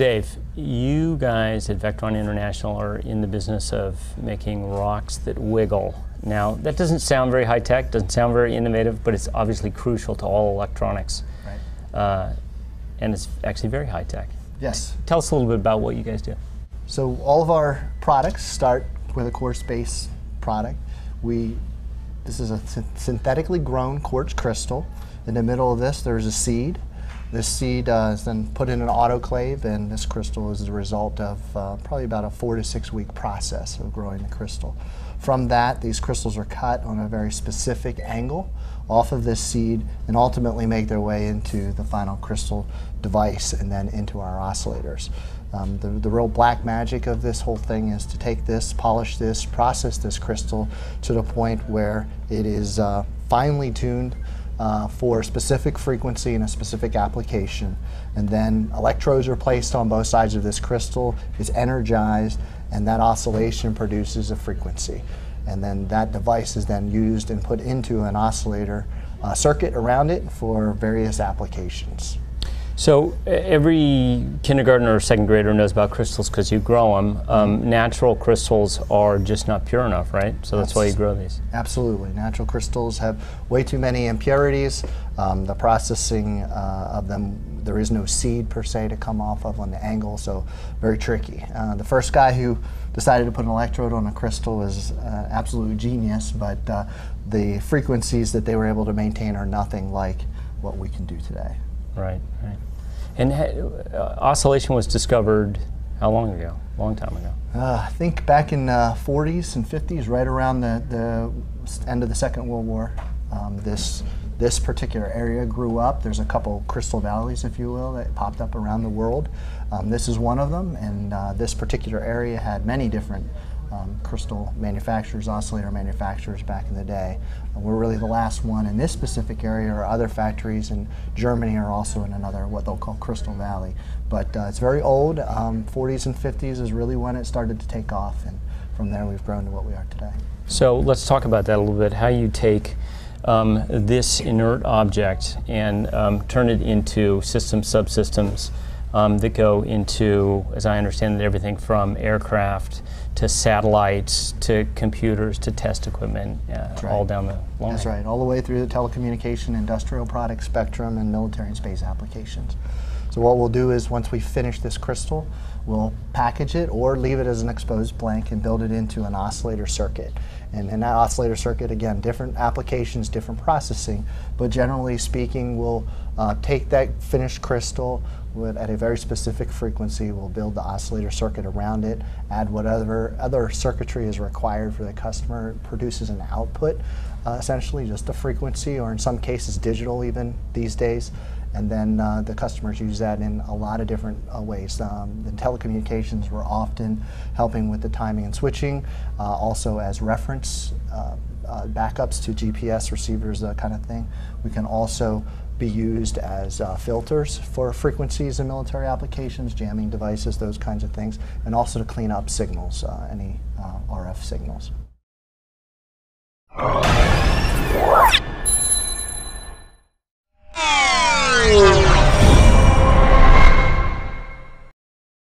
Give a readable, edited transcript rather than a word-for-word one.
Dave, you guys at Vectron International are in the business of making rocks that wiggle. Now, that doesn't sound very high-tech, doesn't sound very innovative, but it's obviously crucial to all electronics. Right. And it's actually very high-tech. Yes. Tell us a little bit about what you guys do. So all of our products start with a quartz-based product. This is a synthetically grown quartz crystal. In the middle of this, there's a seed. This seed is then put in an autoclave, and this crystal is the result of probably about a 4 to 6 week process of growing the crystal. From that, these crystals are cut on a very specific angle off of this seed and ultimately make their way into the final crystal device and then into our oscillators. The real black magic of this whole thing is to take this, polish this, process this crystal to the point where it is finely tuned for a specific frequency and a specific application. And then electrodes are placed on both sides of this crystal, it's energized, and that oscillation produces a frequency. And then that device is then used and put into an oscillator circuit around it for various applications. So every kindergartner or second grader knows about crystals because you grow them. Natural crystals are just not pure enough, right? So that's why you grow these. Absolutely. Natural crystals have way too many impurities. The processing of them, there is no seed per se to come off of on the angle, so very tricky. The first guy who decided to put an electrode on a crystal was an absolute genius, but the frequencies that they were able to maintain are nothing like what we can do today. Right, right. And oscillation was discovered how long ago? A long time ago. I think back in 40s and 50s, right around the end of the Second World War. This particular area grew up. There's a couple crystal valleys, if you will, that popped up around the world. This is one of them, and this particular area had many different crystal manufacturers, oscillator manufacturers back in the day. We're really the last one in this specific area, or other factories in Germany are also in another, what they'll call Crystal Valley. But it's very old. 40s and 50s is really when it started to take off, and from there we've grown to what we are today. So let's talk about that a little bit, how you take this inert object and turn it into systems, subsystems that go into, as I understand it, everything from aircraft to satellites to computers to test equipment, all down the line. That's right, all the way through the telecommunication, industrial product spectrum, and military and space applications. So what we'll do is, once we finish this crystal, we'll package it or leave it as an exposed blank and build it into an oscillator circuit. And in that oscillator circuit, again, different applications, different processing, but generally speaking, we'll take that finished crystal at a very specific frequency. We'll build the oscillator circuit around it, add whatever other circuitry is required for the customer. It produces an output, essentially just a frequency, or in some cases digital even these days. And then the customers use that in a lot of different ways. The telecommunications were often helping with the timing and switching, also as reference backups to GPS receivers, that kind of thing. We can also be used as filters for frequencies in military applications, jamming devices, those kinds of things, and also to clean up signals, any RF signals.